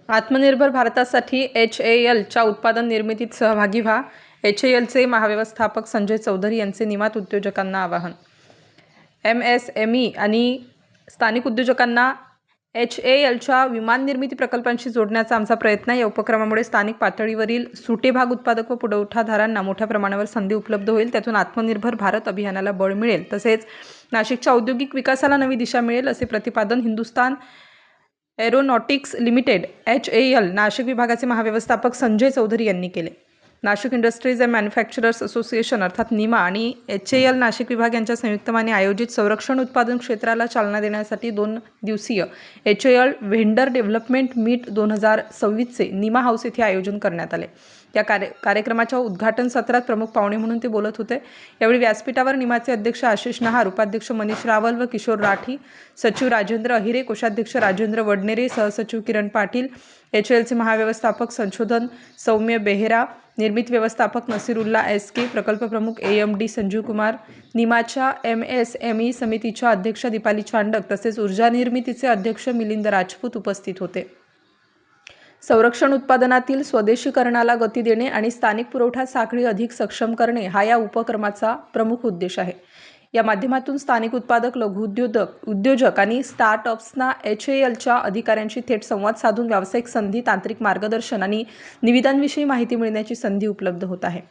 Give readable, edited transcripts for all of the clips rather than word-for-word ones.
आत्मनिर्भर भारतासाठी HALच्या उत्पादन निर्मितीत सहभागी व्हा. HALचे महाव्यवस्थापक संजय चौधरी यांचे निमात उद्योजकांना आवाहन. MSME आणि स्थानिक उद्योजकांना HALच्या विमान निर्मिती प्रकल्पांशी जोडण्याचा आमचा प्रयत्न आहे. या उपक्रमामुळे स्थानिक पातळीवरील सुटे भाग उत्पादक व पुरवठादारांना मोठ्या प्रमाणावर संधी उपलब्ध होईल. त्यातून आत्मनिर्भर भारत अभियानाला बळ मिळेल. तसेच नाशिकच्या औद्योगिक विकासाला नवी दिशा मिळेल, असे प्रतिपादन Hindustan aeronautics limited HAL Nashik विभागाचे महाव्यवस्थापक संजय चौधरी यांनी केले. Nashik industries and manufacturers association अर्थात निमा आणि HAL नाशिक विभाग यांच्या संयुक्तपणे आयोजित संरक्षण उत्पादन क्षेत्राला चालना देण्यासाठी 2 दिवसीय HAL vendor development meet 2026चे Nima house येथे आयोजन करण्यात आले. या कार्यक्रमाच्या उद्घाटन सत्रात प्रमुख पाहुणे म्हणून ते बोलत होते. यावेळी व्यासपीठावर निमाचे अध्यक्ष आशिष नहार, उपाध्यक्ष मनीष रावल व किशोर राठी, सचिव राजेंद्र अहिरे, कोषाध्यक्ष राजेंद्र वडनेरे, सहसचिव किरण पाटील, HALचे महाव्यवस्थापक संशोधन सौम्य बेहेरा, निर्मिती व्यवस्थापक नसीरुल्ला SK, प्रकल्प प्रमुख AMD संजीव कुमार, निमाच्या MSME समितीच्या अध्यक्षा दीपाली चांडक तसेच ऊर्जा निर्मितीचे अध्यक्ष मिलिंद राजपूत उपस्थित होते. संरक्षण उत्पादनातील स्वदेशीकरणाला गती देणे आणि स्थानिक पुरवठा साखळी अधिक सक्षम करणे हा या उपक्रमाचा प्रमुख उद्देश आहे. या माध्यमातून स्थानिक उत्पादक, लघु उद्योजक आणि स्टार्टअप्सना HALच्या अधिकाऱ्यांशी थेट संवाद साधून व्यावसायिक संधी, तांत्रिक मार्गदर्शन आणि निविदांविषयी माहिती मिळण्याची संधी उपलब्ध होत आहे.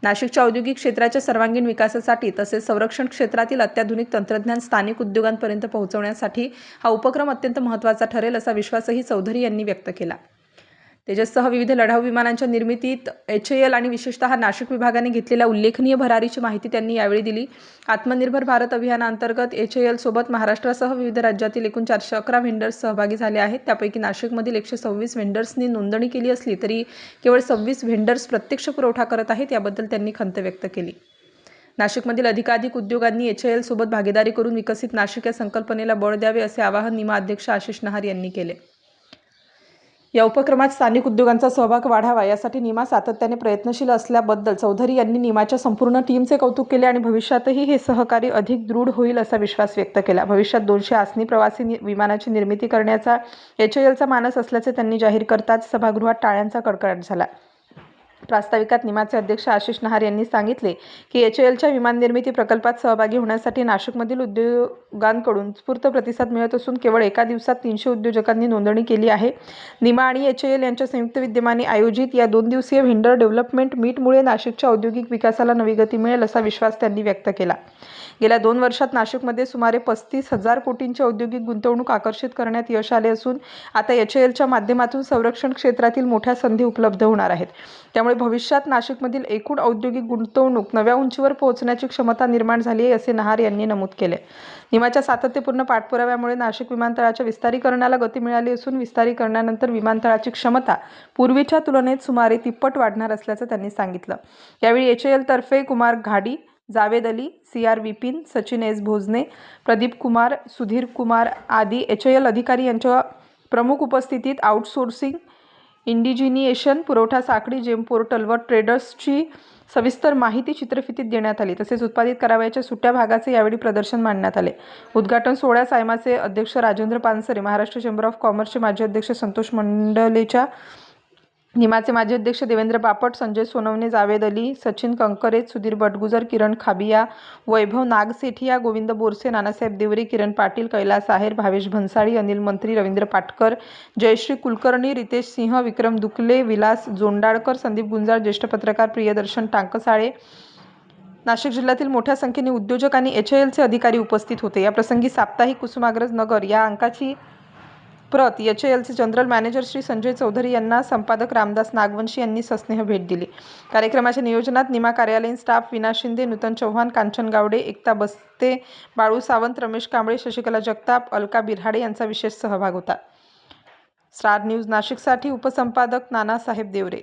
नाशिकच्या औद्योगिक क्षेत्राच्या सर्वांगीण विकासासाठी तसेच संरक्षण क्षेत्रातील अत्याधुनिक तंत्रज्ञान स्थानिक उद्योगांपर्यंत पोहोचवण्यासाठी हा उपक्रम अत्यंत महत्त्वाचा ठरेल, असा विश्वासही चौधरी यांनी व्यक्त केला. तेजससह विविध लढाऊ विमानांच्या निर्मितीत HAL आणि विशेषतः नाशिक विभागाने घेतलेल्या उल्लेखनीय भरारीची माहिती त्यांनी यावेळी दिली. आत्मनिर्भर भारत अभियानाअंतर्गत HAL सोबत महाराष्ट्रासह विविध राज्यातील एकूण 411 व्हेंडर्स सहभागी झाले आहेत. त्यापैकी नाशिकमधील 126 व्हेंडर्सनी नोंदणी केली असली तरी केवळ 26 व्हेंडर्स प्रत्यक्ष पुरवठा करत आहेत. याबद्दल त्यांनी खंत व्यक्त केली. नाशिकमधील अधिकाधिक उद्योगांनी HAL सोबत भागीदारी करून विकसित नाशिक या संकल्पनेला बळ द्यावे, असे आवाहन निमा अध्यक्ष आशिष नहार यांनी केले. या उपक्रमात स्थानिक उद्योगांचा सहभाग वाढावा यासाठी निमा सातत्याने प्रयत्नशील असल्याबद्दल चौधरी यांनी निमाच्या संपूर्ण टीमचे कौतुक केले आणि भविष्यातही हे सहकार्य अधिक दृढ होईल, असा विश्वास व्यक्त केला. भविष्यात 200 आसनी प्रवासी विमानाची निर्मिती करण्याचा HALचा मानस असल्याचे त्यांनी जाहीर करताच सभागृहात टाळ्यांचा कडकडाट झाला. प्रास्ताविकात निमाचे अध्यक्ष आशिष नहार यांनी सांगितले की HALच्या विमान निर्मिती प्रकल्पात सहभागी होण्यासाठी नाशिकमधील उद्योगांकडून उत्स्फूर्त प्रतिसाद मिळत असून केवळ एका दिवसात 300 उद्योजकांनी नोंदणी केली आहे. निमा आणि HAL यांच्या संयुक्त विद्यमाने आयोजित या 2 दिवसीय व्हेंडर डेव्हलपमेंट मीटमुळे नाशिकच्या औद्योगिक विकासाला नवी गती मिळेल, असा विश्वास त्यांनी व्यक्त केला. गेल्या 2 वर्षात नाशिकमध्ये सुमारे 35,000 कोटींची औद्योगिक गुंतवणूक आकर्षित करण्यात यश आले असून आता HALच्या माध्यमातून संरक्षण क्षेत्रातील मोठ्या संधी उपलब्ध होणार आहेत. त्यामुळे भविष्यात नाशिकमधील एकूण औद्योगिक गुंतवणूक नव्या उंचीवर पोहोचण्याची क्षमता निर्माण झाली आहे, असे नहार यांनी नमूद केले. निमाच्या सातत्यपूर्ण पाठपुराव्यामुळे नाशिक विमानतळाच्या विस्तारीकरणाला गती मिळाली असून विस्तारीकरणानंतर विमानतळाची क्षमता पूर्वीच्या तुलनेत सुमारे 3पट वाढणार असल्याचं त्यांनी सांगितलं. यावेळी HAL तर्फे कुमार घाडी, जावेद अली, CR विपिन, सचिन S भोजने, प्रदीप कुमार, सुधीर कुमार आदी HAL अधिकारी यांच्या प्रमुख उपस्थितीत आउटसोर्सिंग, इंडिजिनिएशन, पुरवठा साखळी, जेम पोर्टल व ट्रेडर्सची सविस्तर माहिती चित्रफितीत देण्यात आली. तसेच उत्पादित करावयाच्या सुट्या भागाचे यावेळी प्रदर्शन मांडण्यात आले. उद्घाटन सोहळ्यास सायमाचे अध्यक्ष राजेंद्र पानसरे, महाराष्ट्र चेंबर ऑफ कॉमर्सचे माजी अध्यक्ष संतोष मंडलेचा, निमाचे माजी अध्यक्ष देवेंद्र बापट, संजय सोनवणे, जावेद अली, सचिन कंकरेज, सुधीर बटगुजर, किरण खाबिया, वैभव नागसेठिया, गोविंद बोरसे, नानासाहेब देवरे, किरण पाटील, कैलास आहेर, भावेश भन्साळी, अनिल मंत्री, रवींद्र पाटकर, जयश्री कुलकर्णी, रितेश सिंह, विक्रम दुकले, विलास जोंडाळकर, संदीप गुंजाळ, ज्येष्ठ पत्रकार प्रियदर्शन टांकसाळे, नाशिक जिल्ह्यातील मोठ्या संख्येने उद्योजक आणि HALचे अधिकारी उपस्थित होते. या प्रसंगी साप्ताहिक कुसुमाग्रज नगर या अंकाची प्रत HALचे जनरल मॅनेजर श्री संजय चौधरी यांना संपादक रामदास नागवंशी यांनी सस्नेह भेट दिली. कार्यक्रमाच्या नियोजनात निमा कार्यालयीन स्टाफ विना शिंदे, नूतन चव्हाण, कांचन गावडे, एकता बस्ते, बाळू सावंत, रमेश कांबळे, शशिकला जगताप, अलका बिऱ्हाडे यांचा विशेष सहभाग होता. स्टार न्यूज नाशिकसाठी उपसंपादक नानासाहेब देवरे.